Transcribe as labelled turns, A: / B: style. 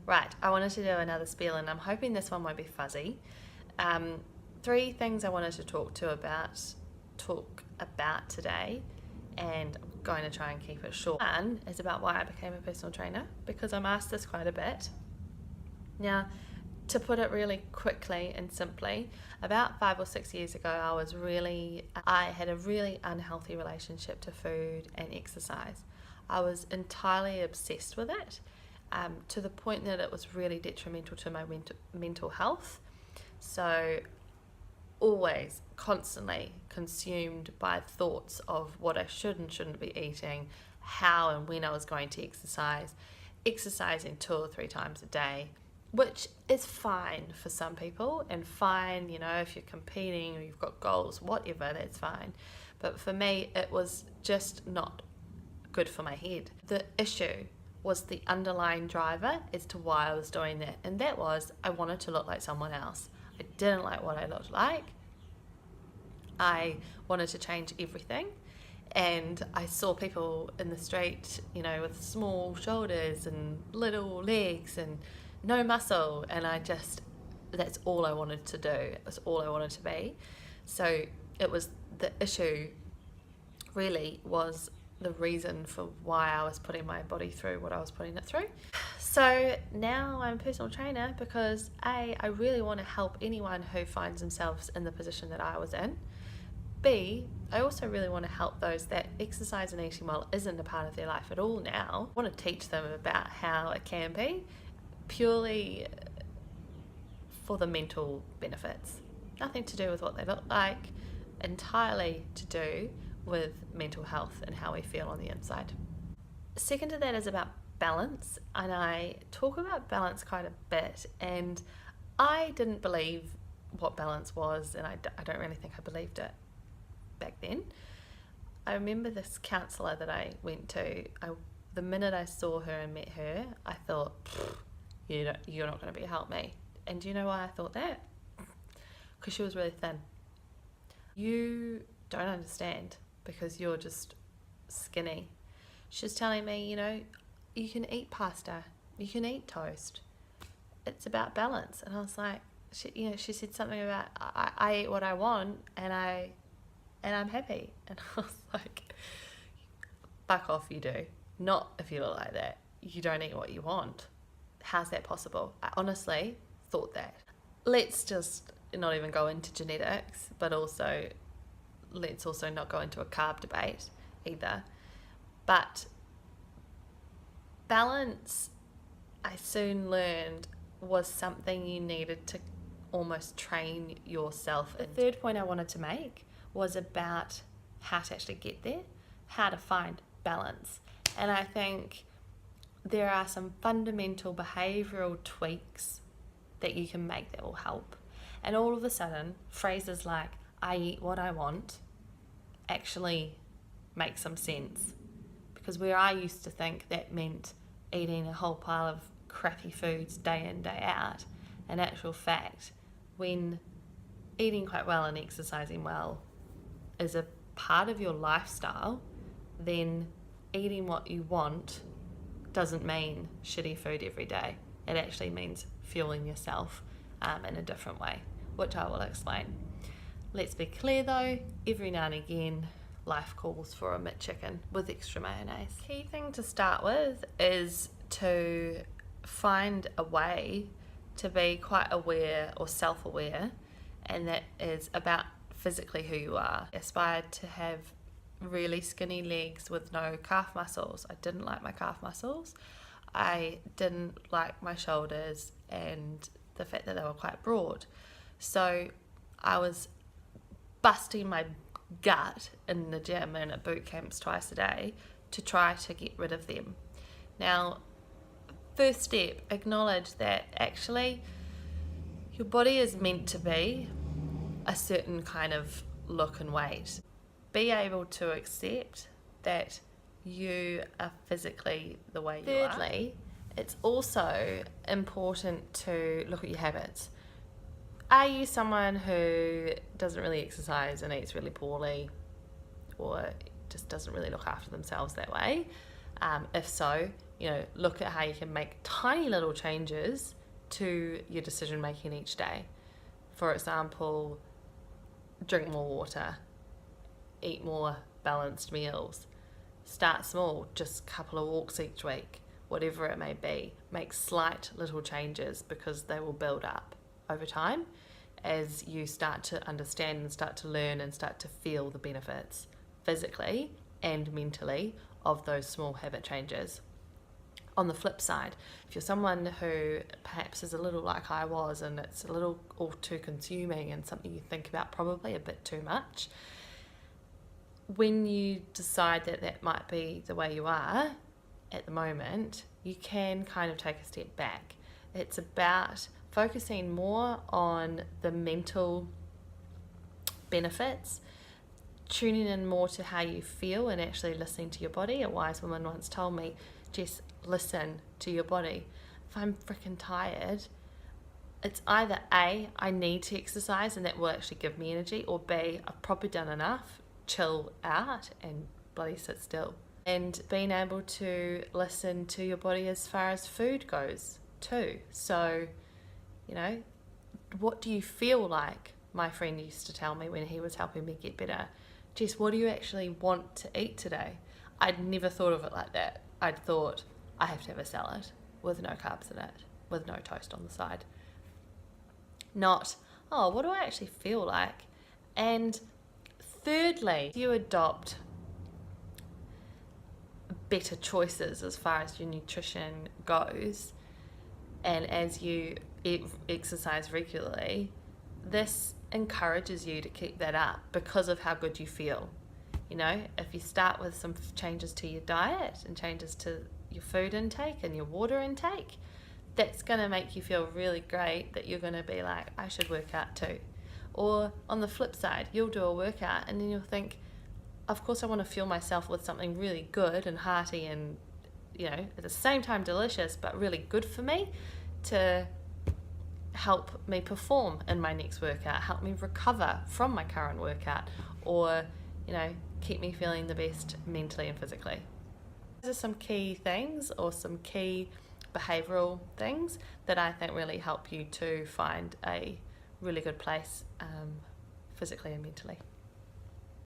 A: Right, I wanted to do another spiel, and I'm hoping this one won't be fuzzy. 3 things I wanted to talk about today, and I'm going to try and keep it short. One is about why I became a personal trainer, because I'm asked this quite a bit. Now, to put it really quickly and simply, about 5 or 6 years ago, I had a really unhealthy relationship to food and exercise. I was entirely obsessed with it, to the point that it was really detrimental to my mental health. So, always, constantly consumed by thoughts of what I should and shouldn't be eating, how and when I was going to exercising 2 or 3 times a day, which is fine for some people, and fine, if you're competing or you've got goals, whatever, that's fine. But for me, it was just not good for my head. The issue was the underlying driver as to why I was doing that, and that was I wanted to look like someone else. I didn't like what I looked like. I wanted to change everything, and I saw people in the street, with small shoulders and little legs and no muscle, and that's all I wanted to do. It was all I wanted to be. So it was the issue, really, was the reason for why I was putting my body through what I was putting it through. So now I'm a personal trainer because A, I really want to help anyone who finds themselves in the position that I was in. B, I also really want to help those that exercise and eating well isn't a part of their life at all now. I want to teach them about how it can be, purely for the mental benefits. Nothing to do with what they look like, entirely to do with mental health and how we feel on the inside. Second to that is about balance, and I talk about balance quite a bit, and I didn't believe what balance was, and I don't really think I believed it back then. I remember this counsellor that I went to, the minute I saw her and met her, I thought, you're not going to be able to help me. And do you know why I thought that? Because she was really thin. You don't understand because you're just skinny. She was telling me, you can eat pasta, you can eat toast. It's about balance. And I was like, she said something about I eat what I want and I'm happy. And I was like, fuck off, you do. Not if you look like that. You don't eat what you want. How's that possible? I honestly thought that. Let's just not even go into genetics, but also let's also not go into a carb debate either. But balance, I soon learned, was something you needed to almost train yourself in. The third point I wanted to make was about how to actually get there, how to find balance. And I think there are some fundamental behavioural tweaks that you can make that will help. And all of a sudden, phrases like, I eat what I want, actually make some sense. Because where I used to think that meant eating a whole pile of crappy foods day in, day out, in actual fact, when eating quite well and exercising well is a part of your lifestyle, then eating what you want doesn't mean shitty food every day. It actually means fueling yourself in a different way, which I will explain. Let's be clear though, every now and again, life calls for a McChicken with extra mayonnaise. Key thing to start with is to find a way to be quite aware or self-aware, and that is about physically who you are. I aspired to have really skinny legs with no calf muscles. I didn't like my calf muscles. I didn't like my shoulders and the fact that they were quite broad. So I was busting my gut in the gym and at boot camps twice a day to try to get rid of them. Now, first step, acknowledge that actually your body is meant to be a certain kind of look and weight. Be able to accept that you are physically the way you are. Thirdly, it's also important to look at your habits. Are you someone who doesn't really exercise and eats really poorly, or just doesn't really look after themselves that way? If so, look at how you can make tiny little changes to your decision making each day. For example, drink more water, eat more balanced meals, start small, just a couple of walks each week, whatever it may be. Make slight little changes because they will build up over time as you start to understand and start to learn and start to feel the benefits physically and mentally of those small habit changes. On the flip side, if you're someone who perhaps is a little like I was and it's a little all too consuming and something you think about probably a bit too much, when you decide that that might be the way you are at the moment, you can kind of take a step back. It's about focusing more on the mental benefits, tuning in more to how you feel and actually listening to your body. A wise woman once told me, Jess, listen to your body. If I'm freaking tired, it's either A, I need to exercise and that will actually give me energy, or B, I've probably done enough, chill out and bloody sit still. And being able to listen to your body as far as food goes too. So, what do you feel like? My friend used to tell me when he was helping me get better, Jess, what do you actually want to eat today? I'd never thought of it like that. I'd thought, I have to have a salad with no carbs in it, with no toast on the side. Not, what do I actually feel like? And thirdly, you adopt better choices as far as your nutrition goes, and as you exercise regularly, this encourages you to keep that up because of how good you feel. If you start with some changes to your diet and changes to your food intake and your water intake, that's going to make you feel really great that you're going to be like, I should work out too. Or on the flip side, you'll do a workout and then you'll think, of course I want to fuel myself with something really good and hearty and, at the same time delicious, but really good for me to help me perform in my next workout, help me recover from my current workout, or, keep me feeling the best mentally and physically. These are some key things or some key behavioural things that I think really help you to find a really good place physically and mentally.